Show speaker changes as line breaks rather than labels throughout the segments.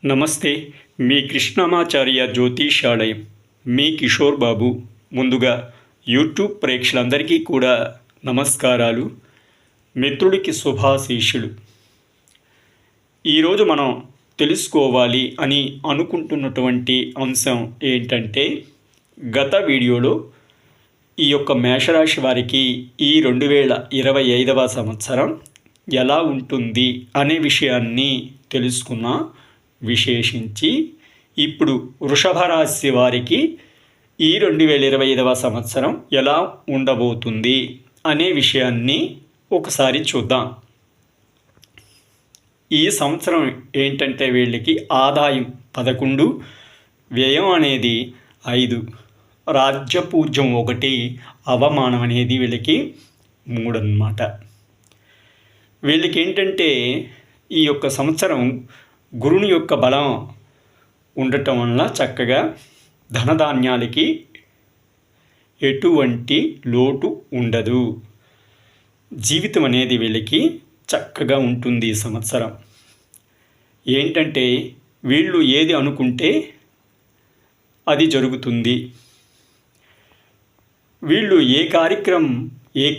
నమస్తే. మీ కృష్ణమాచార్య జ్యోతిషాలయం, మీ కిషోర్ బాబు. ముందుగా యూట్యూబ్ ప్రేక్షకులందరికీ కూడా నమస్కారాలు. మిత్రుడికి శుభాశీషులు. ఈరోజు మనం తెలుసుకోవాలి అని అనుకుంటున్నటువంటి అంశం ఏంటంటే, గత వీడియోలో ఈ యొక్క మేషరాశి వారికి ఈ 2025వ సంవత్సరం ఎలా ఉంటుంది అనే విషయాన్ని తెలుసుకున్నా. విశేషించి ఇప్పుడు వృషభ రాశి వారికి ఈ 2025వ సంవత్సరం ఎలా ఉండబోతుంది అనే విషయాన్ని ఒకసారి చూద్దాం. ఈ సంవత్సరం ఏంటంటే వీళ్ళకి ఆదాయం 11, వ్యయం అనేది 5, రాజ్యపూజ్యం 1, అవమానం అనేది వీళ్ళకి 3 అన్నమాట. వీళ్ళకి ఏంటంటే ఈ యొక్క సంవత్సరం గురుని యొక్క బలం ఉండటం వల్ల చక్కగా ధనధాన్యాలకి ఎటువంటి లోటు ఉండదు. జీవితం అనేది వీళ్ళకి చక్కగా ఉంటుంది. ఈ సంవత్సరం ఏంటంటే వీళ్ళు ఏది అనుకుంటే అది జరుగుతుంది. వీళ్ళు ఏ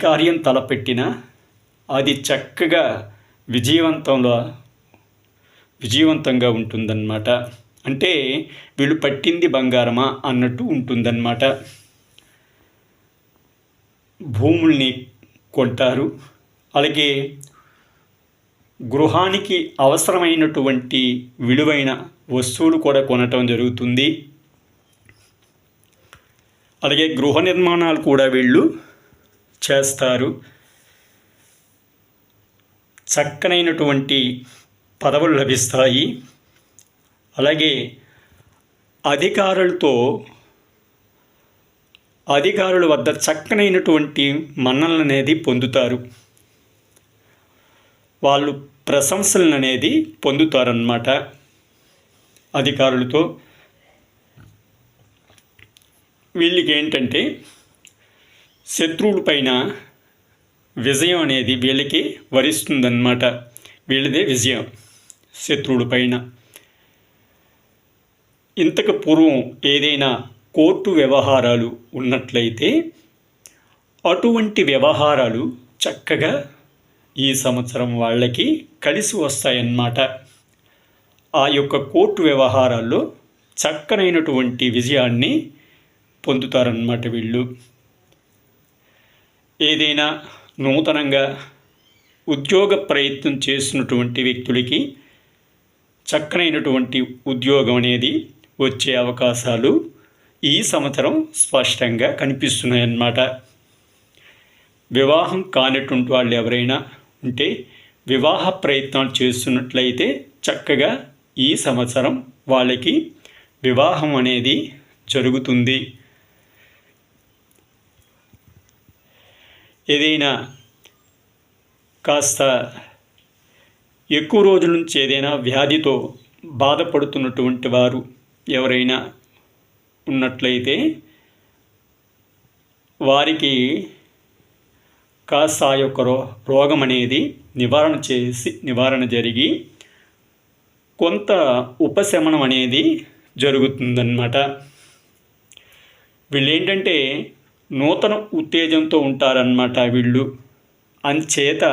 కార్యం తలపెట్టినా అది చక్కగా విజయవంతంగా ఉంటుందన్నమాట. అంటే వీళ్ళు పట్టింది బంగారమా అన్నట్టు ఉంటుందన్నమాట. భూముల్ని కొంటారు. అలాగే గృహానికి అవసరమైనటువంటి విలువైన వస్తువులు కూడా కొనటం జరుగుతుంది. అలాగే గృహ నిర్మాణాలు కూడా వీళ్ళు చేస్తారు. చక్కనైనటువంటి పదవులు లభిస్తాయి. అలాగే అధికారుల వద్ద చక్కనైనటువంటి మన్ననలు అనేది పొందుతారు. వాళ్ళు ప్రశంసలను అనేది పొందుతారన్నమాట. అధికారులతో వీళ్ళకి ఏంటంటే శత్రువులపైన విజయం అనేది వీళ్ళకి వరిస్తుందన్నమాట. వీళ్ళదే విజయం శత్రువుల పైన. ఇంతకు పూర్వం ఏదైనా కోర్టు వ్యవహారాలు ఉన్నట్లయితే అటువంటి వ్యవహారాలు చక్కగా ఈ సంవత్సరం వాళ్ళకి కలిసి వస్తాయన్నమాట. ఆ యొక్క కోర్టు వ్యవహారాల్లో చక్కనైనటువంటి విజయాన్ని పొందుతారన్నమాట వీళ్ళు. ఏదైనా నూతనంగా ఉద్యోగ ప్రయత్నం చేసినటువంటి వ్యక్తులకి చక్కనైనటువంటి ఉద్యోగం అనేది వచ్చే అవకాశాలు ఈ సంవత్సరం స్పష్టంగా కనిపిస్తున్నాయన్నమాట. వివాహం కానటువంటి వాళ్ళు ఎవరైనా ఉంటే వివాహ ప్రయత్నాలు చేస్తున్నట్లయితే చక్కగా ఈ సంవత్సరం వాళ్ళకి వివాహం అనేది జరుగుతుంది. ఏదైనా కాస్త ఎక్కువ రోజుల నుంచి ఏదైనా వ్యాధితో బాధపడుతున్నటువంటి వారు ఎవరైనా ఉన్నట్లయితే వారికి కాస్త ఆ యొక్క రోగం అనేది నివారణ జరిగి కొంత ఉపశమనం అనేది జరుగుతుందన్నమాట. వీళ్ళు ఏంటంటే నూతన ఉత్తేజంతో ఉంటారన్నమాట. వీళ్ళు అంచేత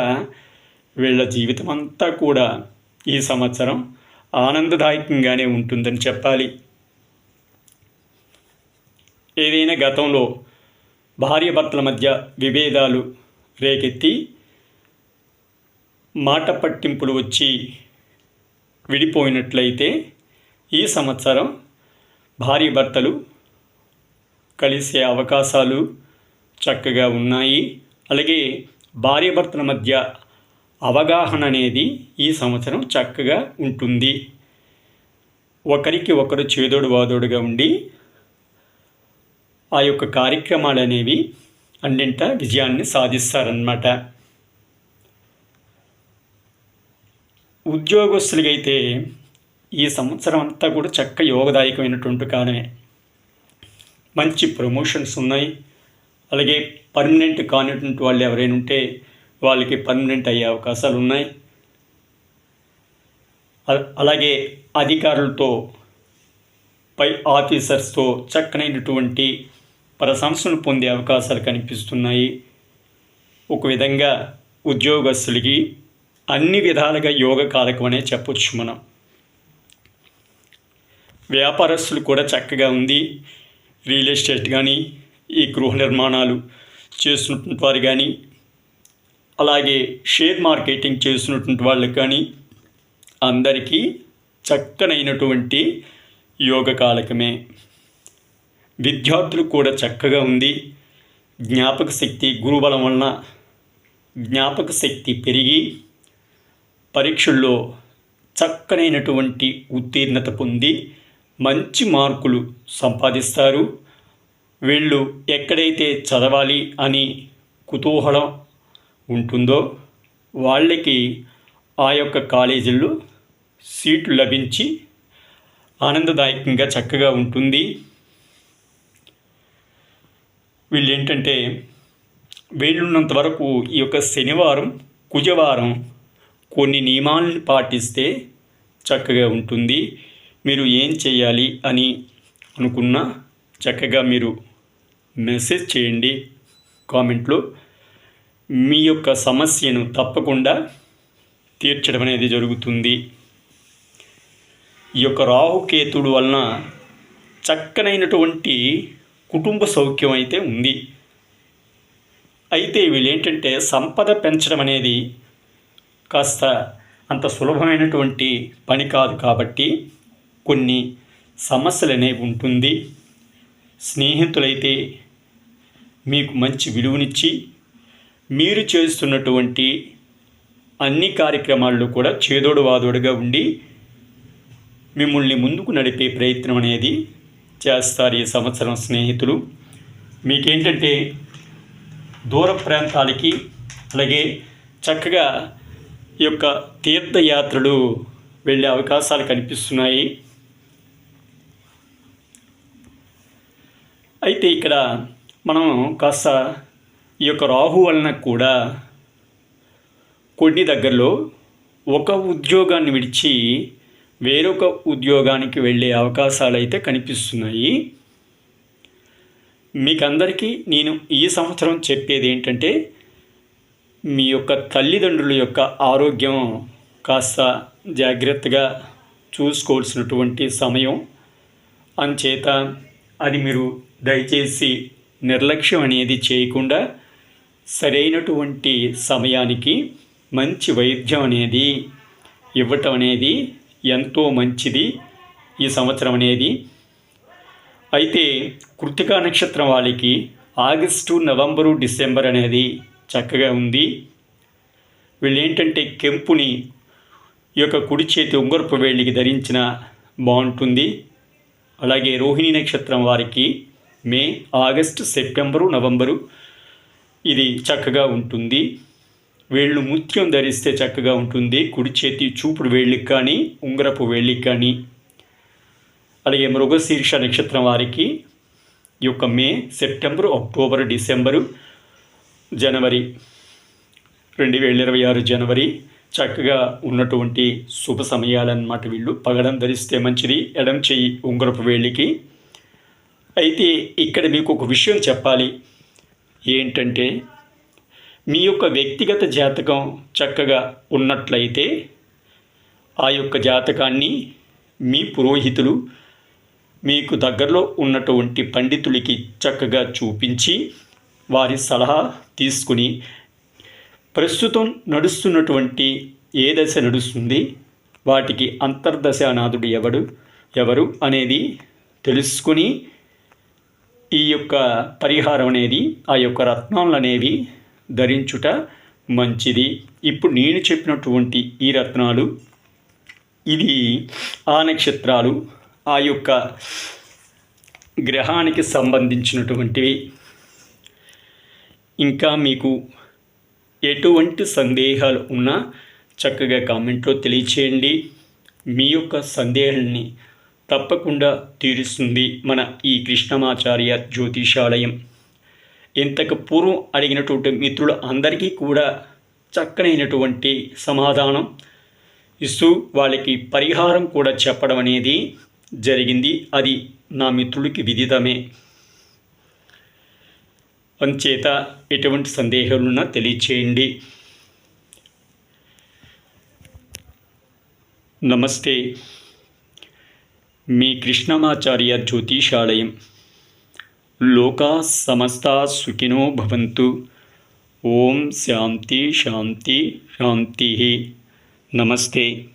వీళ్ళ జీవితం అంతా కూడా ఈ సంవత్సరం ఆనందదాయకంగానే ఉంటుందని చెప్పాలి. ఏదైనా గతంలో భార్యాభర్తల మధ్య విభేదాలు రేకెత్తి మాట పట్టింపులు వచ్చి విడిపోయినట్లయితే ఈ సంవత్సరం భార్యాభర్తలు కలిసే అవకాశాలు చక్కగా ఉన్నాయి. అలాగే భార్యాభర్తల మధ్య అవగాహన అనేది ఈ సంవత్సరం చక్కగా ఉంటుంది. ఒకరికి ఒకరు చేదోడు వాదోడుగా ఉండి ఆ యొక్క కార్యక్రమాలు అనేవి అన్నింటా విజయాన్ని సాధిస్తారన్నమాట. ఉద్యోగస్తులకైతే ఈ సంవత్సరం అంతా కూడా యోగదాయకమైనటువంటి కాలమే. మంచి ప్రమోషన్స్ ఉన్నాయి. అలాగే పర్మనెంట్ కానిటువంటి వాళ్ళు ఎవరైనా ఉంటే వాళ్ళకి పర్మనెంట్ అయ్యే అవకాశాలు ఉన్నాయి. అలాగే అధికారులతో, పై ఆఫీసర్స్తో చక్కనైనటువంటి ప్రశంసలు పొందే అవకాశాలు కనిపిస్తున్నాయి. ఒక విధంగా ఉద్యోగస్తులకి అన్ని విధాలుగా యోగ కాలకం అనే చెప్పొచ్చు మనం. వ్యాపారస్తులు కూడా చక్కగా ఉంది. రియల్ ఎస్టేట్ కానీ, ఈ గృహ నిర్మాణాలు చేస్తున్నటువంటి వారు కానీ, అలాగే షేర్ మార్కెటింగ్ చేస్తున్నటువంటి వాళ్ళకి కానీ అందరికీ చక్కనైనటువంటి యోగ కాలకమే. విద్యార్థులు కూడా చక్కగా ఉంది. జ్ఞాపక శక్తి, గురుబలం వలన జ్ఞాపక శక్తి పెరిగి పరీక్షల్లో చక్కనైనటువంటి ఉత్తీర్ణత పొంది మంచి మార్కులు సంపాదిస్తారు. వీళ్ళు ఎక్కడైతే చదవాలి అని కుతూహలం ఉంటుందో వాళ్ళకి ఆ యొక్క కాలేజీల్లో సీట్లు లభించి ఆనందదాయకంగా చక్కగా ఉంటుంది. వీళ్ళు ఏంటంటే వీళ్ళున్నంత వరకు ఈ యొక్క శనివారం, కుజవారం కొన్ని నియమాలను పాటిస్తే చక్కగా ఉంటుంది. మీరు ఏం చేయాలి అని అనుకున్నా చక్కగా మీరు మెసేజ్ చేయండి కామెంట్లో. మీ యొక్క సమస్యను తప్పకుండా తీర్చడం అనేది జరుగుతుంది. ఈ యొక్క రాహుకేతుడు వలన చక్కనైనటువంటి కుటుంబ సౌఖ్యం అయితే ఉంది. అయితే వీళ్ళు ఏంటంటే సంపద పెంచడం అనేది కాస్త అంత సులభమైనటువంటి పని కాదు కాబట్టి కొన్ని సమస్యలు అనేవి ఉంటుంది. స్నేహితులైతే మీకు మంచి విలువనిచ్చి మీరు చేస్తున్నటువంటి అన్ని కార్యక్రమాల్లో కూడా చేదోడు వాదోడుగా ఉండి మిమ్మల్ని ముందుకు నడిపే ప్రయత్నం అనేది చేస్తారు ఈ సంవత్సరం స్నేహితులు. మీకేంటంటే దూర ప్రాంతాలకి, అలాగే చక్కగా ఈ యొక్క తీర్థయాత్రలు వెళ్ళే అవకాశాలు కనిపిస్తున్నాయి. అయితే ఇక్కడ మనం కాస్త ఈ యొక్క రాహు వలన కూడా కొన్ని దగ్గరలో ఒక ఉద్యోగాన్ని విడిచి వేరొక ఉద్యోగానికి వెళ్ళే అవకాశాలు అయితే కనిపిస్తున్నాయి. మీకందరికీ నేను ఈ సంవత్సరం చెప్పేది ఏంటంటే మీ యొక్క తల్లిదండ్రుల యొక్క ఆరోగ్యం కాస్త జాగ్రత్తగా చూసుకోవాల్సినటువంటి సమయం. అంచేత అది మీరు దయచేసి నిర్లక్ష్యం అనేది చేయకుండా సరైనటువంటి సమయానికి మంచి వైద్యం అనేది ఇవ్వటం అనేది ఎంతో మంచిది ఈ సంవత్సరం అనేది. అయితే కృత్తికా నక్షత్రం వాళ్ళకి ఆగస్టు, నవంబరు, డిసెంబర్ అనేది చక్కగా ఉంది. వీళ్ళు ఏంటంటే కెంపుని ఈ యొక్క కుడి చేతి ఉంగరపు వేళ్ళకి ధరించిన బాగుంటుంది. అలాగే రోహిణి నక్షత్రం వారికి మే, ఆగస్టు, సెప్టెంబరు, నవంబరు ఇది చక్కగా ఉంటుంది. వేళ్ళు ముత్యం ధరిస్తే చక్కగా ఉంటుంది. కుడి చేతి చూపుడు వేళ్ళకి కానీ, ఉంగరపు వేళ్ళకి కానీ. అలాగే మృగశీర్ష నక్షత్రం వారికి ఈ యొక్క మే, సెప్టెంబరు, అక్టోబరు, డిసెంబరు, జనవరి 2026 జనవరి చక్కగా ఉన్నటువంటి శుభ సమయాలన్నమాట. వీళ్ళు పగడం ధరిస్తే మంచిది, ఎడం చెయ్యి ఉంగరపు వేళ్ళకి. అయితే ఇక్కడ మీకు ఒక విషయం చెప్పాలి. ఏంటంటే మీ యొక్క వ్యక్తిగత జాతకం చక్కగా ఉన్నట్లయితే ఆ యొక్క జాతకాన్ని మీ పురోహితులు మీకు దగ్గరలో ఉన్నటువంటి పండితులకి చక్కగా చూపించి వారి సలహా తీసుకుని ప్రస్తుతం నడుస్తున్నటువంటి ఏ దశ నడుస్తుంది, వాటికి అంతర్దశానాథుడు ఎవరు అనేది తెలుసుకుని ఈ యొక్క పరిహారం అనేది, ఆ యొక్క రత్నాలు అనేవి ధరించుట మంచిది. ఇప్పుడు నేను చెప్పినటువంటి ఈ రత్నాలు ఇది ఆ నక్షత్రాలు, ఆ యొక్క గ్రహానికి సంబంధించినటువంటివి. ఇంకా మీకు ఎటువంటి సందేహాలు ఉన్నా చక్కగా కామెంట్లో తెలియచేయండి. మీ యొక్క సందేహాలని తప్పకుండా తీరుస్తుంది మన ఈ కృష్ణమాచార్య జ్యోతిషాలయం. ఇంతకు పూర్వం అడిగినటువంటి మిత్రులు అందరికీ కూడా చక్కనైనటువంటి సమాధానం ఇస్తూ వాళ్ళకి పరిహారం కూడా చెప్పడం అనేది జరిగింది. అది నా మిత్రుడికి విదితమే. అంచేత ఎటువంటి సందేహాలున్నా తెలియచేయండి. నమస్తే. మీ కృష్ణమాచార్య జ్యోతిషాలయం. లోకా సమస్తా సుఖినో భవంతు. ఓం శాంతి శాంతి శాంతి. నమస్తే.